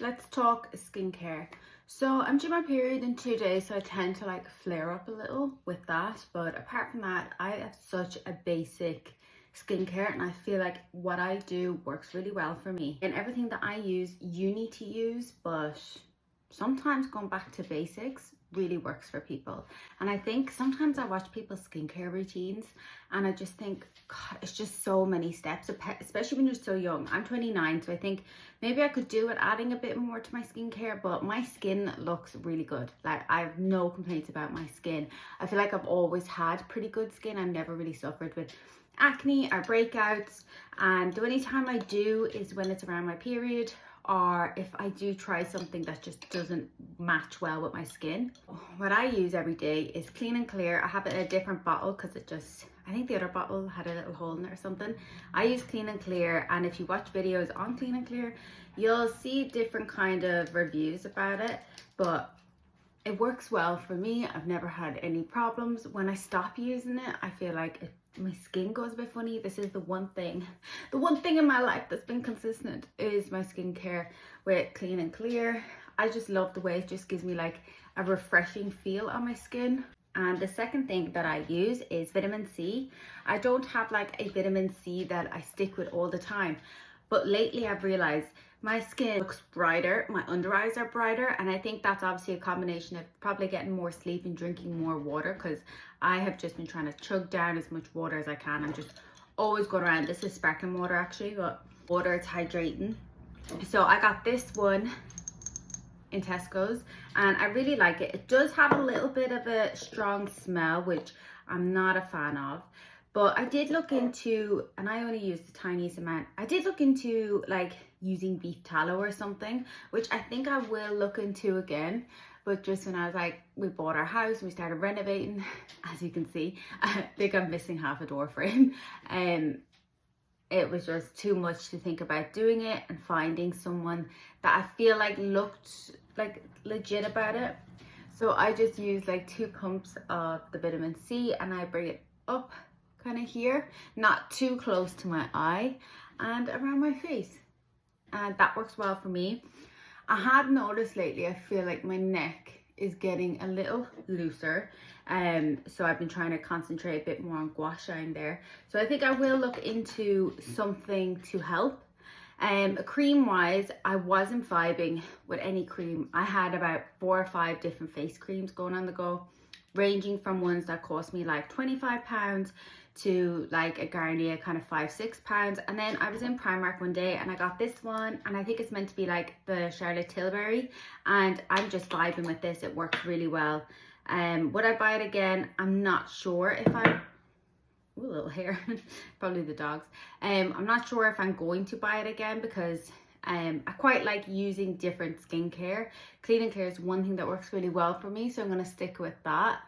let's talk skincare. So I'm due my period in 2 days, so I tend to like flare up a little with that. But apart from that, I have such a basic skincare and I feel like what I do works really well for me. And everything that I use, you need to use, but sometimes going back to basics really works for people. And I think sometimes I watch people's skincare routines and I just think, God, it's just so many steps, especially when you're so young. I'm 29, so I think maybe I could do it adding a bit more to my skincare, but my skin looks really good. Like, I have no complaints about my skin. I feel like I've always had pretty good skin. I've never really suffered with acne or breakouts, and the only time I do is when it's around my period, or if I do try something that just doesn't match well with my skin. What I use every day is Clean and Clear. I have it in a different bottle because I think the other bottle had a little hole in it or something. I use Clean and Clear, and if you watch videos on Clean and Clear, you'll see different kind of reviews about it, but it works well for me. I've never had any problems. When I stop using it, I feel like my skin goes a bit funny. This is the one thing in my life that's been consistent is my skincare with Clean and Clear. I just love the way it just gives me like a refreshing feel on my skin. And the second thing that I use is vitamin C. I don't have like a vitamin C that I stick with all the time, but lately I've realized my skin looks brighter, my under eyes are brighter, and I think that's obviously a combination of probably getting more sleep and drinking more water, because I have just been trying to chug down as much water as I can. I'm just always going around. This is sparkling water actually, but water, it's hydrating. So I got this one in Tesco's and I really like it. It does have a little bit of a strong smell, which I'm not a fan of. But I did look into, and I only used the tiniest amount, I did look into like using beef tallow or something, which I think I will look into again. But just when I was like, we bought our house, we started renovating, as you can see, I think I'm missing half a door frame. It was just too much to think about doing it and finding someone that I feel like looked like legit about it. So I just use like 2 pumps of the vitamin C and I bring it up kind of here, not too close to my eye, and around my face, and that works well for me. I have noticed lately I feel like my neck is getting a little looser, so I've been trying to concentrate a bit more on gua sha there. So I think I will look into something to help. Cream wise, I wasn't vibing with any cream. I had about 4 or 5 different face creams going on the go, ranging from ones that cost me like £25 to like a Garnier kind of £5-6. And then I was in Primark one day and I got this one, and I think it's meant to be like the Charlotte Tilbury, and I'm just vibing with this. It works really well. Would I buy it again? I'm not sure if I... Ooh, a little hair. Probably the dogs. I'm not sure if I'm going to buy it again, because I quite like using different skincare. Clean and Clear is one thing that works really well for me, so I'm going to stick with that.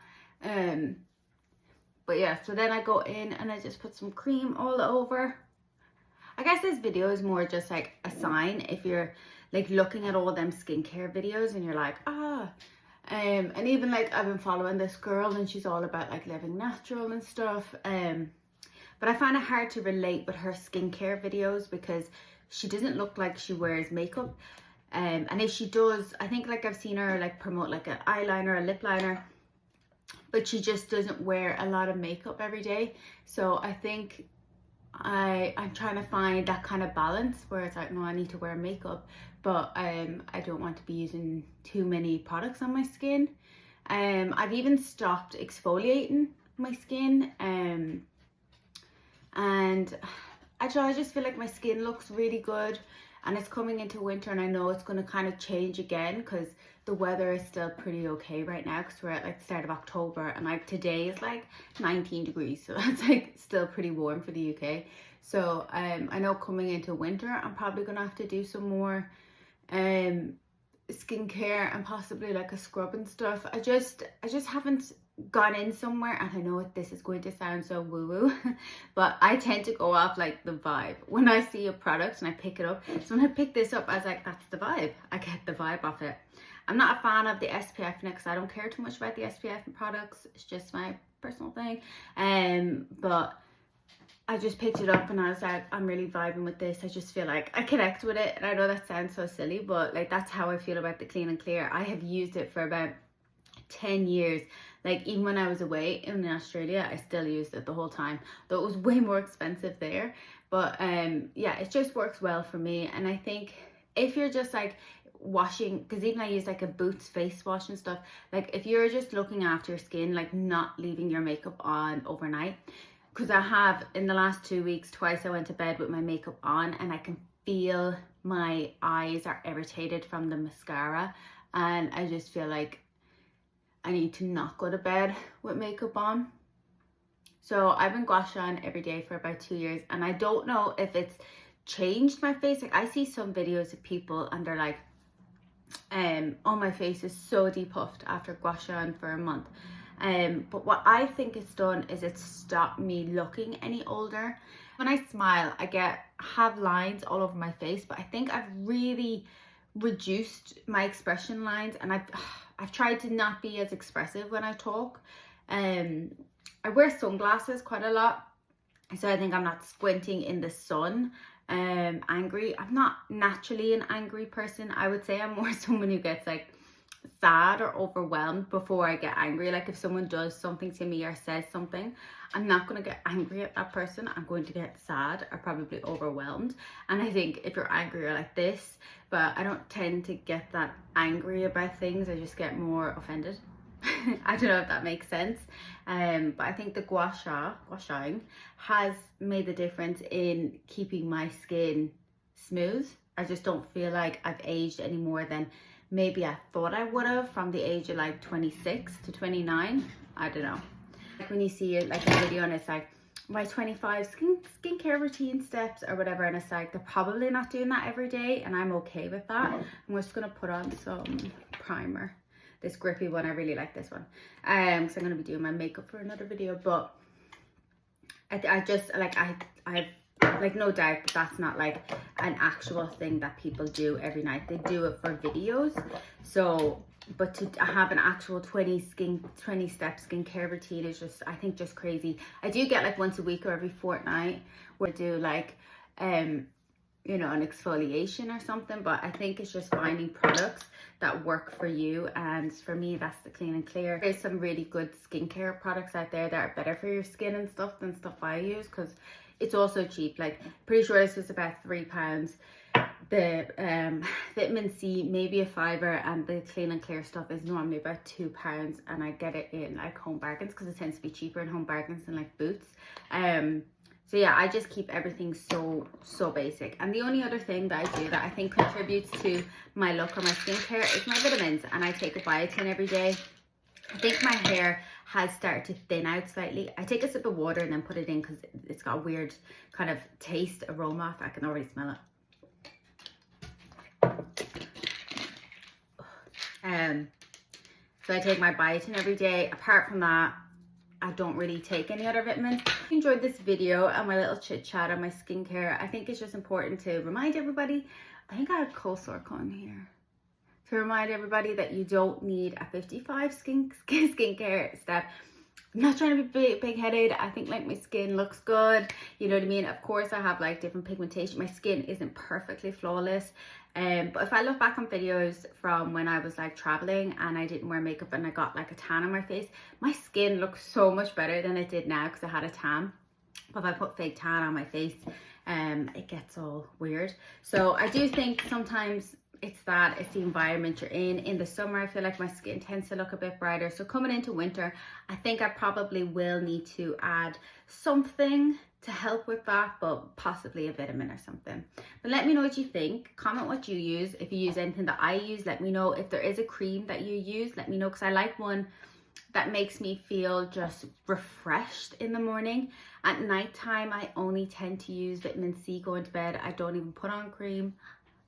But yeah, so then I go in and I just put some cream all over. I guess this video is more just like a sign if you're like looking at all them skincare videos and you're like, and even like I've been following this girl and she's all about like living natural and stuff. But I find it hard to relate with her skincare videos because she doesn't look like she wears makeup. And if she does, I think like I've seen her like promote like an eyeliner, a lip liner, but she just doesn't wear a lot of makeup every day. So I think I'm trying to find that kind of balance where it's like, no, I need to wear makeup, but I don't want to be using too many products on my skin. I've even stopped exfoliating my skin, and I just feel like my skin looks really good. And it's coming into winter and I know it's going to kind of change again because the weather is still pretty okay right now, because we're at like the start of October and like today is like 19 degrees, so that's like still pretty warm for the UK. So I know coming into winter I'm probably going to have to do some more skincare and possibly like a scrub and stuff. I just haven't gone in somewhere, and I know this is going to sound so woo-woo, but I tend to go off like the vibe when I see a product and I pick it up. So when I pick this up, I was like, that's the vibe. I get the vibe off it. I'm not a fan of the SPF in it because I don't care too much about the SPF in products. It's just my personal thing. But I just picked it up and I was like, I'm really vibing with this. I just feel like I connect with it. And I know that sounds so silly, but like that's how I feel about the Clean and Clear. I have used it for about 10 years. Like even when I was away in Australia, I still used it the whole time, though it was way more expensive there. But yeah, it just works well for me. And I think if you're just like washing, because even I use like a Boots face wash and stuff, like if you're just looking after your skin, like not leaving your makeup on overnight, because I have in the last 2 weeks, twice I went to bed with my makeup on and I can feel my eyes are irritated from the mascara, and I just feel like I need to not go to bed with makeup on. So I've been gua sha every day for about 2 years, and I don't know if it's changed my face. Like I see some videos of people and they're like, oh, my face is so depuffed after gua sha for a month. But what I think it's done is it's stopped me looking any older. When I smile, I have lines all over my face, but I think I've really reduced my expression lines, and I've tried to not be as expressive when I talk. I wear sunglasses quite a lot, so I think I'm not squinting in the sun. Angry. I'm not naturally an angry person. I would say I'm more someone who gets like sad or overwhelmed before I get angry. Like if someone does something to me or says something, I'm not going to get angry at that person. I'm going to get sad or probably overwhelmed. And I think if you're angry, you're like this, but I don't tend to get that angry about things. I just get more offended. I don't know if that makes sense. But I think the gua shaing has made the difference in keeping my skin smooth. I just don't feel like I've aged any more than maybe I thought I would have from the age of like 26 to 29. I don't know. Like when you see like a video and it's like my 25 skincare routine steps or whatever, and it's like they're probably not doing that every day, and I'm okay with that. I'm just gonna put on some primer. This grippy one, I really like this one. So I'm gonna be doing my makeup for another video, but I just like I've like no doubt that that's not like an actual thing that people do every night. They do it for videos. So but to have an actual 20 step skincare routine is just, I think, just crazy. I do get like once a week or every fortnight where I do like you know, an exfoliation or something, but I think it's just finding products that work for you, and for me that's the Clean and Clear. There's some really good skincare products out there that are better for your skin and stuff than stuff I use, because it's also cheap. Like pretty sure this was about £3. The vitamin C maybe a £5, and the Clean and Clear stuff is normally about £2, and I get it in like Home Bargains because it tends to be cheaper in Home Bargains than like Boots. So yeah, I just keep everything so basic. And the only other thing that I do that I think contributes to my look or my skincare is my vitamins, and I take a biotin every day. I think my hair has started to thin out slightly. I take a sip of water and then put it in because it's got a weird kind of taste, aroma. I can already smell it. So I take my biotin every day. Apart from that, I don't really take any other vitamins. If you enjoyed this video and my little chit chat on my skincare, I think it's just important to remind everybody, I think I have coleslaw on here, to remind everybody that you don't need a 55 skincare step. I'm not trying to be big-headed. I think like my skin looks good, you know what I mean? Of course I have like different pigmentation. My skin isn't perfectly flawless. But if I look back on videos from when I was like traveling and I didn't wear makeup and I got like a tan on my face, my skin looks so much better than it did now because I had a tan. But if I put fake tan on my face, it gets all weird. So I do think sometimes it's the environment you're in. In the summer, I feel like my skin tends to look a bit brighter. So coming into winter, I think I probably will need to add something to help with that, but possibly a vitamin or something. But let me know what you think. Comment what you use. If you use anything that I use, let me know. If there is a cream that you use, let me know, because I like one that makes me feel just refreshed in the morning. At nighttime, I only tend to use vitamin C going to bed. I don't even put on cream.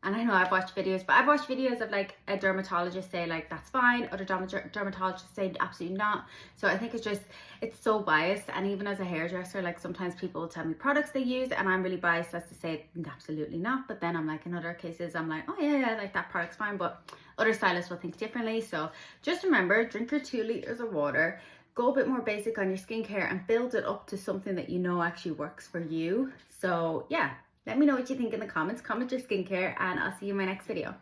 And I know I've watched videos, but I've watched videos of like a dermatologist say like that's fine, other dermatologists say absolutely not. So I think it's so biased. And even as a hairdresser, like sometimes people will tell me products they use and I'm really biased as to say absolutely not. But then I'm like, in other cases I'm like, oh yeah, like that product's fine, but other stylists will think differently. So just remember, drink your 2 liters of water, go a bit more basic on your skincare and build it up to something that you know actually works for you. So yeah, let me know what you think in the comments. Comment your skincare and I'll see you in my next video.